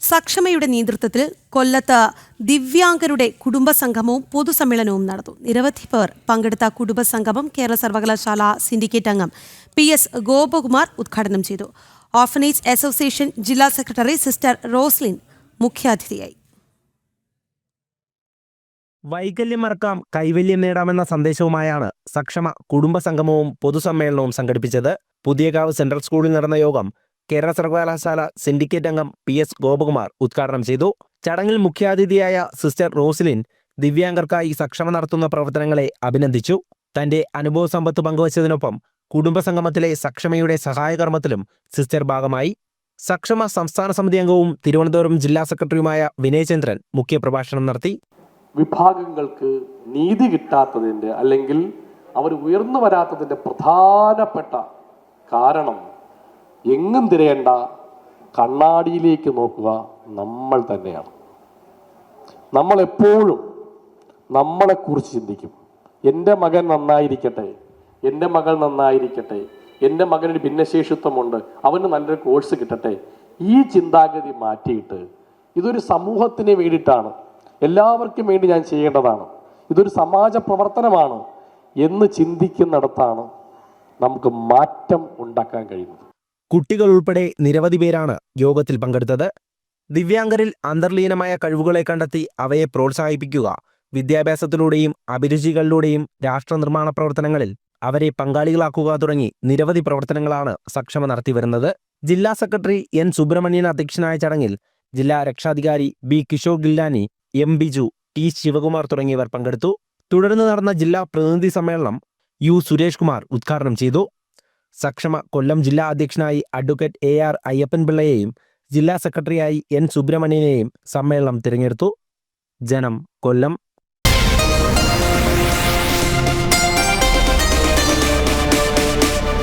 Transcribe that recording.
സക്ഷമയുടെ നേതൃത്വത്തിൽ കൊല്ലത്ത് ദിവ്യാംഗരുടെ കുടുംബസംഗമവും പൊതുസമ്മേളനവും നടന്നു. നിരവധി പേർ പങ്കെടുത്ത കുടുംബസംഗമം കേരള സർവകലാശാല സിൻഡിക്കേറ്റ് അംഗം PS ഗോപകുമാർ ഉദ്ഘാടനം ചെയ്തു. ഓർഫനേജ് അസോസിയേഷൻ ജില്ലാ സെക്രട്ടറി സിസ്റ്റർ റോസ്ലിൻ മുഖ്യാതിഥിയായി. വൈകല്യം മറക്കാം, കൈവല്യം നേടാമെന്ന സന്ദേശവുമായാണ് സക്ഷമ കുടുംബസംഗമവും പൊതുസമ്മേളനവും സംഘടിപ്പിച്ചത്. പുതിയകാവ് സെൻട്രൽ സ്കൂളിൽ നടന്ന യോഗം കേരള സർവകലാശാല സിൻഡിക്കേറ്റ് അംഗം PS ഗോപകുമാർ ഉദ്ഘാടനം ചെയ്തു. ചടങ്ങിൽ മുഖ്യാതിഥിയായ സിസ്റ്റർ റോസ്ലിൻ ദിവ്യാംഗർക്കായി സക്ഷമ നടത്തുന്ന പ്രവർത്തനങ്ങളെ അഭിനന്ദിച്ചു. തന്റെ അനുഭവ സമ്പത്ത് പങ്കുവച്ചതിനൊപ്പം കുടുംബസംഗമത്തിലെ സക്ഷമയുടെ സഹായകർമ്മത്തിലും സിസ്റ്റർ ഭാഗമായി. സക്ഷമ സംസ്ഥാന സമിതി അംഗവും തിരുവനന്തപുരം ജില്ലാ സെക്രട്ടറിയുമായ വിനയചന്ദ്രൻ മുഖ്യപ്രഭാഷണം നടത്തി. വിഭാഗങ്ങൾക്ക് നീതി കിട്ടാത്തതിൻ്റെ അല്ലെങ്കിൽ അവർ ഉയർന്നു വരാത്തതിൻ്റെ പ്രധാനപ്പെട്ട കാരണം എങ്ങും തിരയേണ്ട കണ്ണാടിയിലേക്ക് നോക്കുക നമ്മൾ തന്നെയാണ്. നമ്മളെപ്പോഴും നമ്മളെക്കുറിച്ച് ചിന്തിക്കും. എൻ്റെ മകൻ നന്നായിരിക്കട്ടെ, എൻ്റെ മകൾ നന്നായിരിക്കട്ടെ, എൻ്റെ മകനൊരു ഭിന്നശേഷിത്വമുണ്ട്, അവന് നല്ലൊരു കോഴ്സ് കിട്ടട്ടെ. ഈ ചിന്താഗതി മാറ്റിയിട്ട് ഇതൊരു സമൂഹത്തിന് വേണ്ടിയിട്ടാണ്, എല്ലാവർക്കും വേണ്ടി ഞാൻ ചെയ്യേണ്ടതാണ്, ഇതൊരു സമാജ പ്രവർത്തനമാണ് എന്ന് ചിന്തിക്കുന്നിടത്താണ് നമുക്ക് മാറ്റം ഉണ്ടാക്കാൻ കഴിയുന്നത്. കുട്ടികൾ ഉൾപ്പെടെ നിരവധി പേരാണ് യോഗത്തിൽ പങ്കെടുത്തത്. ദിവ്യാംഗരിൽ അന്തർലീനമായ കഴിവുകളെ കണ്ടെത്തി അവയെ പ്രോത്സാഹിപ്പിക്കുക, വിദ്യാഭ്യാസത്തിലൂടെയും അഭിരുചികളിലൂടെയും രാഷ്ട്ര നിർമ്മാണ പ്രവർത്തനങ്ങളിൽ അവരെ പങ്കാളികളാക്കുക തുടങ്ങി നിരവധി പ്രവർത്തനങ്ങളാണ് സക്ഷമ നടത്തിവരുന്നത്. ജില്ലാ സെക്രട്ടറി N സുബ്രഹ്മണ്യൻ അധ്യക്ഷനായ ചടങ്ങിൽ ജില്ലാ രക്ഷാധികാരി B Kishore ഗില്ലാനി, M Biju, T Shivakumar തുടങ്ങിയവർ പങ്കെടുത്തു. തുടർന്ന് നടന്ന ജില്ലാ പ്രതിനിധി സമ്മേളനം U സുരേഷ് കുമാർ ഉദ്ഘാടനം ചെയ്തു. സക്ഷമ കൊല്ലം ജില്ലാ അധ്യക്ഷനായി അഡ്വക്കേറ്റ് AR അയ്യപ്പൻ പിള്ളയെയും ജില്ലാ സെക്രട്ടറിയായി N സുബ്രഹ്മണ്യനെയും സമ്മേളനം തിരഞ്ഞെടുത്തു. ജനം, കൊല്ലം.